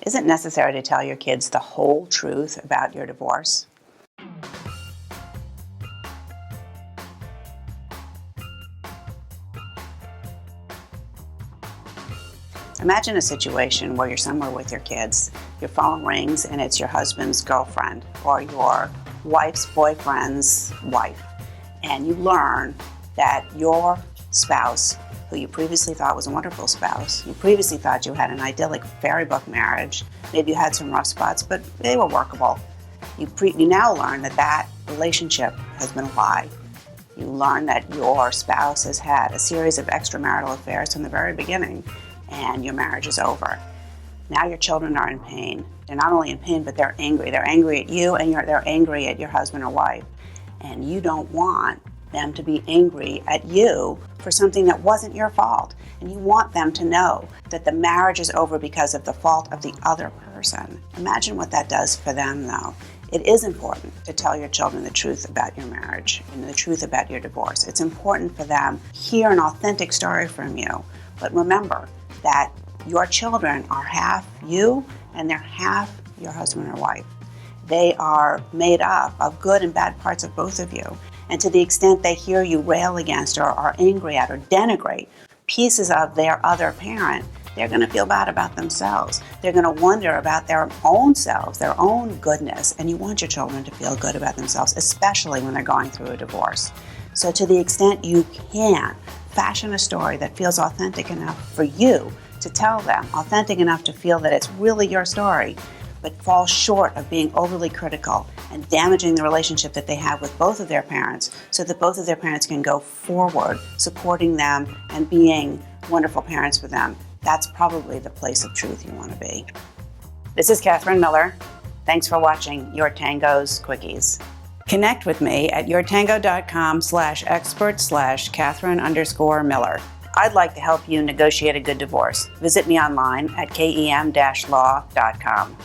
Is it necessary to tell your kids the whole truth about your divorce? Imagine a situation where you're somewhere with your kids, your phone rings and it's your husband's girlfriend or your wife's boyfriend's wife, and you learn that your spouse, who you previously thought was a wonderful spouse, you previously thought you had an idyllic fairy book marriage, maybe you had some rough spots, but they were workable. You now learn that that relationship has been a lie. You learn that your spouse has had a series of extramarital affairs from the very beginning, and your marriage is over. Now your children are in pain. They're not only in pain, but they're angry. They're angry at you, and they're angry at your husband or wife. And you don't want them to be angry at you for something that wasn't your fault. And you want them to know that the marriage is over because of the fault of the other person. Imagine what that does for them, though. It is important to tell your children the truth about your marriage and the truth about your divorce. It's important for them to hear an authentic story from you. But remember that your children are half you and they're half your husband or wife. They are made up of good and bad parts of both of you. And to the extent they hear you rail against or are angry at or denigrate pieces of their other parent, they're going to feel bad about themselves. They're going to wonder about their own selves, their own goodness. And you want your children to feel good about themselves, especially when they're going through a divorce. So to the extent you can, fashion a story that feels authentic enough for you to tell them, authentic enough to feel that it's really your story, but falls short of being overly critical and damaging the relationship that they have with both of their parents, so that both of their parents can go forward supporting them and being wonderful parents for them. That's probably the place of truth you want to be. This is Catherine Miller. Thanks for watching Your Tango's Quickies. Connect with me at yourtango.com/expert/Catherine_Miller. I'd like to help you negotiate a good divorce. Visit me online at kem-law.com.